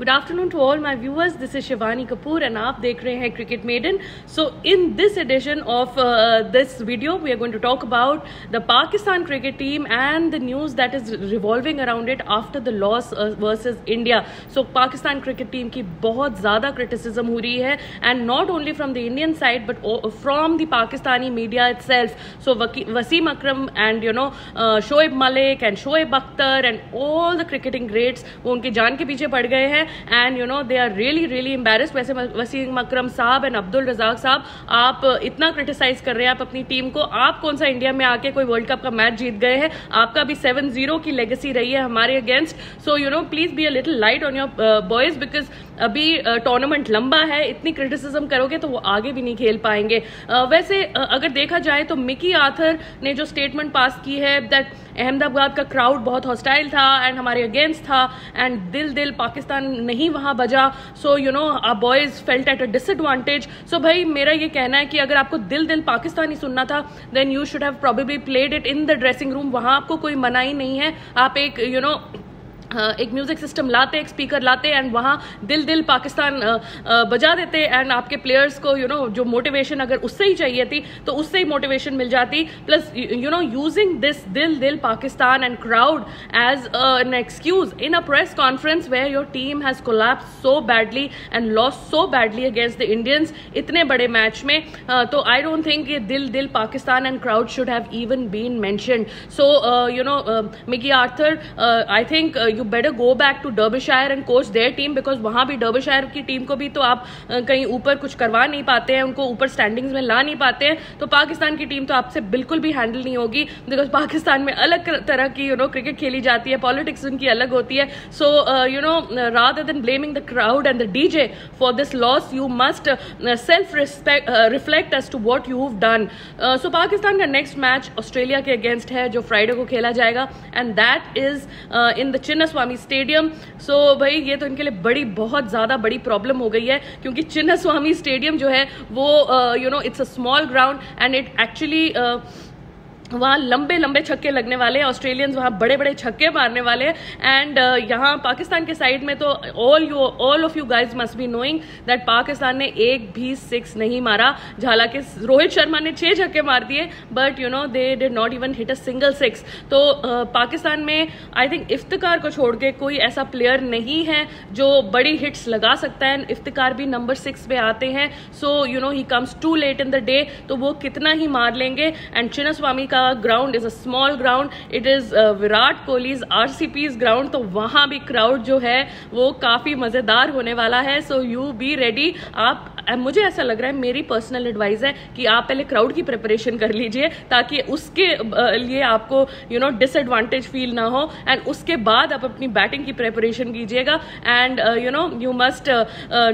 Good afternoon to all my viewers. This is Shivani Kapoor and आप देख रहे हैं Cricket Maiden. So in this edition of this video, we are going to talk about the Pakistan cricket team and the news that is revolving around it after the loss versus India. So Pakistan cricket team की बहुत ज़्यादा criticism हो रही है and not only from the Indian side but from the Pakistani media itself. So Wasim Akram and Shoaib Malik and Shoaib Akhtar and all the cricketing greats वो उनकी जान के पीछे पड़ गए हैं and they are really embarrassed. वैसे वसीम अकरम साहब एंड अब्दुल रजाक साहब, आप इतना क्रिटिसाइज कर रहे हैं आप अपनी टीम को, आप कौन सा इंडिया में आके कोई वर्ल्ड कप का मैच जीत गए हैं? आपका भी 7-0 की लेगेसी रही है हमारे against. So please be a little light on your boys because अभी टूर्नामेंट लंबा है, इतनी क्रिटिसिज्म करोगे तो वो आगे भी नहीं खेल पाएंगे. वैसे अगर देखा जाए तो मिकी आर्थर ने जो स्टेटमेंट पास की है दैट अहमदाबाद का क्राउड बहुत हॉस्टाइल था एंड हमारे अगेंस्ट था एंड दिल पाकिस्तान नहीं वहां बजा. So our boys felt at a disadvantage. So भाई मेरा ये कहना है कि अगर आपको दिल पाकिस्तानी सुनना था then you should have probably played it in the dressing room. वहां आपको कोई मनाही नहीं है. आप एक म्यूजिक सिस्टम लाते, एक स्पीकर लाते एंड वहाँ दिल पाकिस्तान बजा देते एंड आपके प्लेयर्स को जो मोटिवेशन अगर उससे ही चाहिए थी तो उससे ही मोटिवेशन मिल जाती. Plus using this Dil Pakistan and crowd as an excuse in a press conference where your team has collapsed so badly and lost so badly against the Indians इतने बड़े मैच में. तो आई डोंट थिंक ये Dil Pakistan and crowd should have even been mentioned. So Mickey Arthur, I think you better go back to Derbyshire and coach their team because वहाँ भी Derbyshire की team को भी तो आप कहीं ऊपर कुछ करवा नहीं पाते हैं, उनको ऊपर स्टैंडिंग्स में ला नहीं पाते हैं. तो पाकिस्तान की टीम तो आपसे बिल्कुल भी हैंडल नहीं होगी बिकॉज पाकिस्तान में अलग तरह की क्रिकेट खेली जाती है, पॉलिटिक्स उनकी अलग होती है. सो rather than blaming the crowd and the DJ for this loss, you must reflect as to what you've done. So Pakistan का नेक्स्ट मैच ऑस्ट्रेलिया के अगेंस्ट है जो फ्राइडे को खेला जाएगा and that is in the Chinnaswamy stadium. So भाई ये तो इनके लिए बहुत ज़्यादा बड़ी प्रॉब्लम हो गई है क्योंकि चिन्नास्वामी स्टेडियम जो है वो it's a small ground and it actually वहाँ लंबे छक्के लगने वाले हैं. ऑस्ट्रेलियंस वहाँ बड़े छक्के मारने वाले हैं एंड यहाँ पाकिस्तान के साइड में तो all of you guys must be knowing that Pakistan ने एक भी 6 नहीं मारा. हालांकि रोहित शर्मा ने 6 छक्के मार दिए but they did not even hit a single 6. तो पाकिस्तान में आई थिंक इफ्तिकार को छोड़ के कोई ऐसा प्लेयर नहीं है जो बड़ी हिट्स लगा सकता है. इफ्तिकार भी नंबर 6 पे आते हैं. So he comes too late in the day, तो वो कितना ही मार लेंगे. एंड चिन्नास्वामी का ground is a small ground, it is Virat Kohli's RCB's ground, तो वहां भी क्राउड जो है वो काफी मजेदार होने वाला है. So you be ready. आप मुझे ऐसा लग रहा है, मेरी पर्सनल एडवाइस है कि आप पहले क्राउड की प्रिपरेशन कर लीजिए ताकि उसके लिए आपको डिसएडवांटेज फील ना हो एंड उसके बाद आप अपनी बैटिंग की प्रिपरेशन कीजिएगा. And you must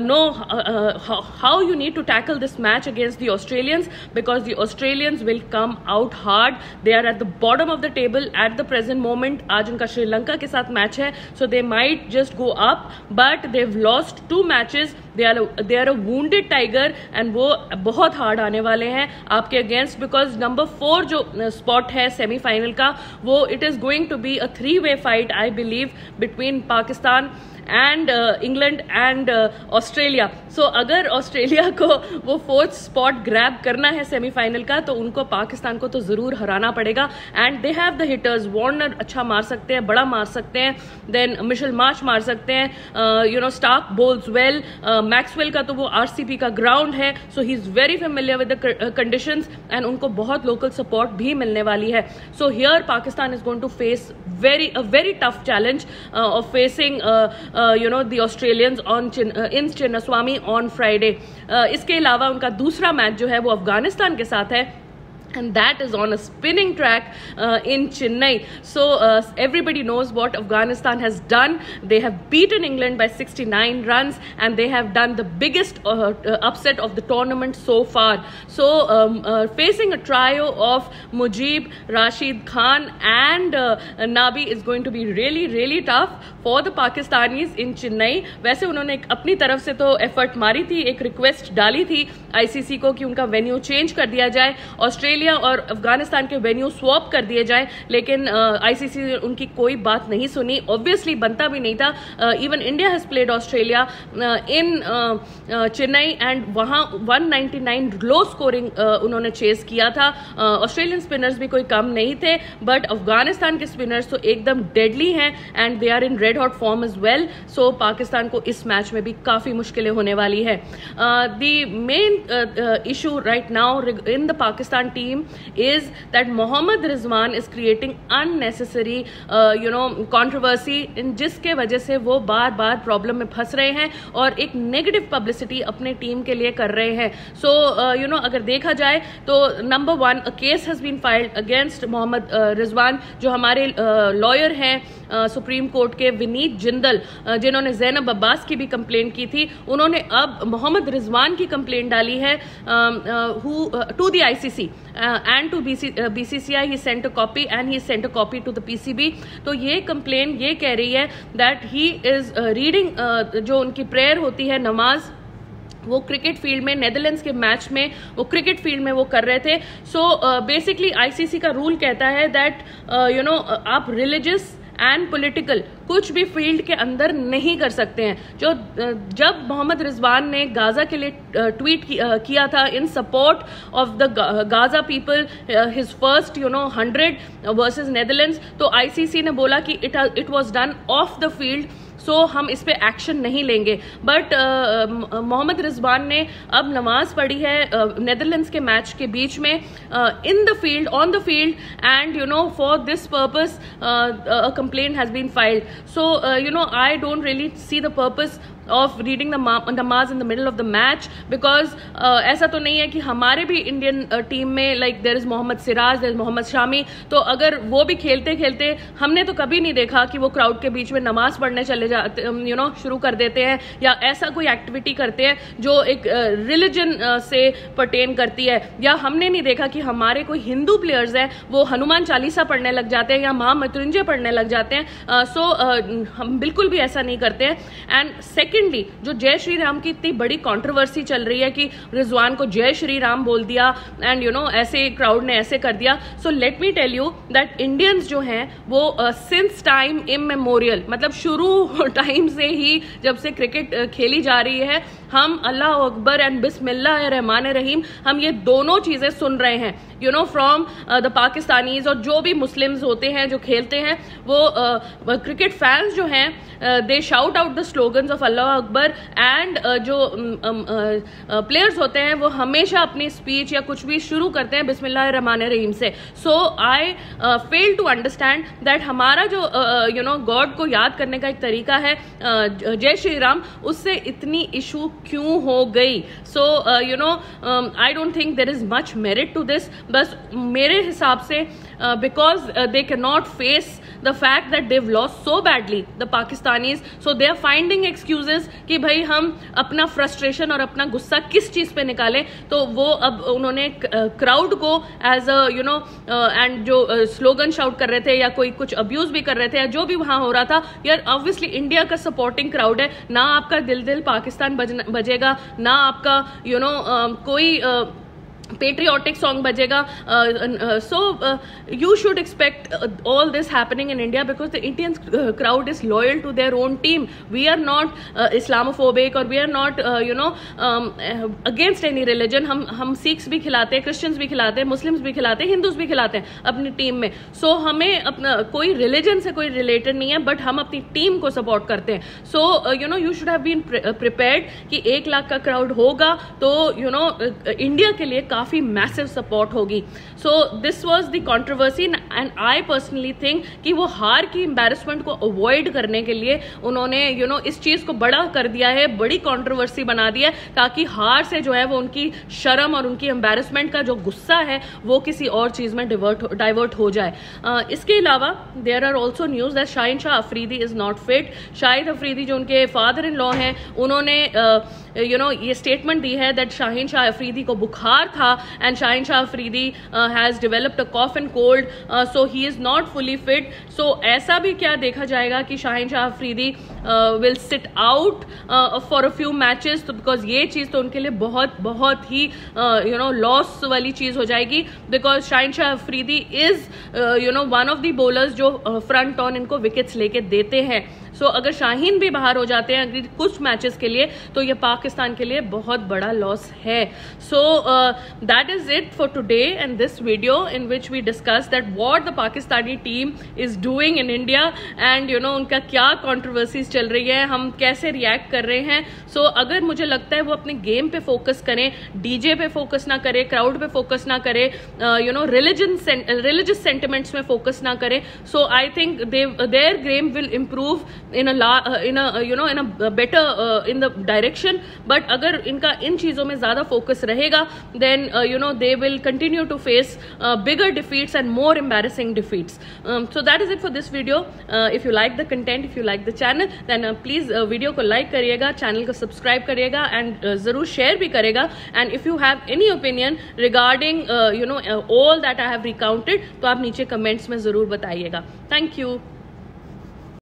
know how you need to tackle this match against the Australians because the Australians will come out hard. They are at the bottom of the table at the present moment. आज उनका श्रीलंका के साथ match है, so they might just go up, but they've lost 2 matches. They are a wounded tiger and वो बहुत hard आने वाले हैं आपके अगेंस्ट बिकॉज नंबर 4 जो स्पॉट है सेमीफाइनल का वो it is going to be a 3-way fight I believe between Pakistan and England and Australia. So अगर ऑस्ट्रेलिया को वो 4th स्पॉट ग्रैब करना है सेमीफाइनल का तो उनको पाकिस्तान को तो जरूर हराना पड़ेगा. And they have the hitters. Warner अच्छा मार सकते हैं, बड़ा मार सकते हैं, देन मिशेल मार्श मार सकते हैं, स्टार्क बोल्स वेल. मैक्सवेल का तो वो आरसीपी का ग्राउंड है, so he is very familiar with the conditions and उनको बहुत लोकल सपोर्ट भी मिलने वाली है. So here Pakistan is going to face very tough challenge of facing the Australians in Chinnaswamy on Friday. इसके अलावा उनका दूसरा मैच जो है वो अफगानिस्तान के साथ है and that is on a spinning track in Chennai. So everybody knows what Afghanistan has done. They have beaten England by 69 runs and they have done the biggest upset of the tournament so far. So facing a trio of Mujib, Rashid Khan and Nabi is going to be really tough for the Pakistanis in Chennai. वैसे उन्होंने अपनी तरफ से तो effort मारी थी, एक request डाली थी आईसीसी को कि उनका वेन्यू चेंज कर दिया जाए. ऑस्ट्रेलिया इंडिया और अफगानिस्तान के वेन्यू स्वैप कर दिए जाएं, लेकिन आईसीसी ने उनकी कोई बात नहीं सुनी। ऑब्वियसली बनता भी नहीं था। Even India has played Australia in Chennai and वहां 199 लो स्कोरिंग उन्होंने चेस किया था। ऑस्ट्रेलियन स्पिनर्स भी कोई कम नहीं थे, बट अफगानिस्तान के स्पिनर्स तो एकदम डेडली हैं and they are in red hot form as well. So Pakistan को इस मैच में भी काफी मुश्किलें होने वाली है। The main issue right now in the Pakistan team is that Mohammad Rizwan is creating unnecessary controversy, जिसके वजह से वो बार बार प्रॉब्लम में फंस रहे हैं और एक नेगेटिव पब्लिसिटी अपने टीम के लिए कर रहे हैं। सो अगर देखा जाए तो number 1 a case has been filed against Mohammad Rizwan. जो हमारे लॉयर हैं सुप्रीम कोर्ट के विनीत जिंदल, जिन्होंने ज़ैनब अब्बास की भी कंप्लेंट की थी, उन्होंने अब मोहम्मद रिजवान की कंप्लेंट डाली है to the ICC and to BCCI. He sent a copy and he sent a copy to the PCB. तो ये कंप्लेंट ये कह रही है दैट ही इज रीडिंग, जो उनकी प्रेयर होती है, नमाज, वो क्रिकेट फील्ड में, नेदरलैंड्स के मैच में वो क्रिकेट फील्ड में वो कर रहे थे। सो बेसिकली आईसीसी का रूल कहता है दैट आप रिलीजियस एंड पॉलिटिकल कुछ भी फील्ड के अंदर नहीं कर सकते हैं। जब मोहम्मद रिजवान ने गाजा के लिए ट्वीट किया था in support of the Gaza people, his first 100 versus Netherlands, तो आईसीसी ने बोला कि it was done off the field, so हम इस पे एक्शन नहीं लेंगे। बट मोहम्मद रिजवान ने अब नमाज पढ़ी है नेदरलैंड्स के मैच के बीच में in the field, on the field, and for this purpose a complaint has been filed. So I don't really see the purpose of reading the namaz in the middle of the match, because ऐसा तो नहीं है कि हमारे भी Indian team में like there is Mohammad Siraj, there is Mohammad Shami, तो अगर वो भी खेलते खेलते, हमने तो कभी नहीं देखा कि वो क्राउड के बीच में नमाज पढ़ने चले जाते शुरू कर देते हैं या ऐसा कोई एक्टिविटी करते हैं जो एक रिलीजन से पर्टेन करती है। या हमने नहीं देखा कि हमारे कोई हिंदू प्लेयर्स हैं वो हनुमान चालीसा पढ़ने लग जाते हैं या महामृत्युंजय पढ़ने लग जाते हैं। सो हम बिल्कुल भी ऐसा नहीं करते हैं। एंड सेकेंडली, जो जय श्री राम की इतनी बड़ी कंट्रोवर्सी चल रही है कि रिजवान को जय श्री राम बोल दिया एंड ऐसे क्राउड ने ऐसे कर दिया। So let me tell you that Indians जो हैं वो सिंस टाइम इमेमोरियल, मतलब शुरू टाइम से ही, जब से क्रिकेट खेली जा रही है, हम अल्लाह अकबर एंड बिस्मिल्लाह रहमान रहीम, हम ये दोनों चीजें सुन रहे हैं फ्रॉम द पाकिस्तानीज। और जो भी मुस्लिम्स होते हैं जो खेलते हैं, वो क्रिकेट फैंस जो हैं, they shout out the slogans of अल्लाह अकबर, एंड जो प्लेयर्स होते हैं वो हमेशा अपनी स्पीच या कुछ भी शुरू करते हैं बिस्मिल्लाह रहमान रहीम से। सो आई फेल टू अंडरस्टैंड दैट हमारा जो गॉड को याद करने का एक तरीका है जय श्री राम, उससे इतनी इशू क्यों हो गई। So I don't think there is much merit to this. बस मेरे हिसाब से because they can not face the fact that they've lost so badly the Pakistanis, so they are finding excuses कि भाई हम अपना फ्रस्ट्रेशन और अपना गुस्सा किस चीज पे निकालें। तो वो अब उन्होंने क्राउड को एज एंड जो स्लोगन शाउट कर रहे थे या कोई कुछ अब्यूज भी कर रहे थे या जो भी वहां हो रहा था, यार ऑब्वियसली इंडिया का सपोर्टिंग क्राउड है ना, आपका दिल दिल पाकिस्तान बजेगा ना, आपका कोई patriotic song bajega. So you should expect all this happening in India because the Indian crowd is loyal to their own team. We are not Islamophobic or we are not against any religion. हम Sikhs भी खिलाते हैं, Christians भी खिलाते हैं, Muslims भी खिलाते हैं, Hindus भी खिलाते हैं अपनी टीम में. So हमें अपना कोई religion से कोई related नहीं है, but हम अपनी टीम को support करते हैं. So you should have been prepared कि 1 लाख का crowd होगा तो इंडिया के लिए काफी मैसिव सपोर्ट होगी. So this was the controversy and I personally think कि वो हार की एम्बैरेसमेंट को अवॉइड करने के लिए उन्होंने इस चीज को बड़ा कर दिया है, बड़ी कंट्रोवर्सी बना दिया है, ताकि हार से जो है वो उनकी शर्म और उनकी एम्बैरेसमेंट का जो गुस्सा है वो किसी और चीज में डाइवर्ट हो जाए. इसके अलावा there are also news that Shaheen Shah Afridi is not fit. Shahid Afridi जो उनके फादर इन लॉ हैं, उन्होंने ये स्टेटमेंट दी है दैट शाहीन शाह अफरीदी को बुखार था and Shaheen Shah Afridi has developed a cough and cold, so he is not fully fit. So ऐसा भी क्या देखा जाएगा कि Shaheen Shah Afridi will sit out for a few matches, तो बिकॉज ये चीज़ तो उनके लिए बहुत ही लॉस वाली चीज़ हो जाएगी, because Shaheen Shah Afridi is one of the bowlers जो फ्रंट ऑन इनको विकेट्स लेके देते हैं. सो अगर शाहीन भी बाहर हो जाते हैं अगर कुछ मैचेस के लिए, तो ये पाकिस्तान के लिए बहुत बड़ा लॉस है. So that is it for today and this video in which we discuss that what the Pakistani team is doing in India एंड उनका क्या कंट्रोवर्सीज चल रही है, हम कैसे रिएक्ट कर रहे हैं. सो अगर मुझे लगता है वो अपने गेम पे फोकस करें, डीजे पे फोकस ना करें, क्राउड पे फोकस ना करें, रिलीजियस सेंटिमेंट्स में फोकस ना करें, so I think their game will improve in a better in the direction. But अगर इनका इन चीज़ों में ज़्यादा फोकस रहेगा then they will continue to face bigger defeats and more embarrassing defeats. So that is it for this video. If you like the content, if you like the channel, then please video को like करिएगा, channel को subscribe करिएगा and ज़रूर share भी करेगा. And if you have any opinion regarding all that I have recounted, तो आप नीचे कमेंट्स में ज़रूर बताइएगा. Thank you.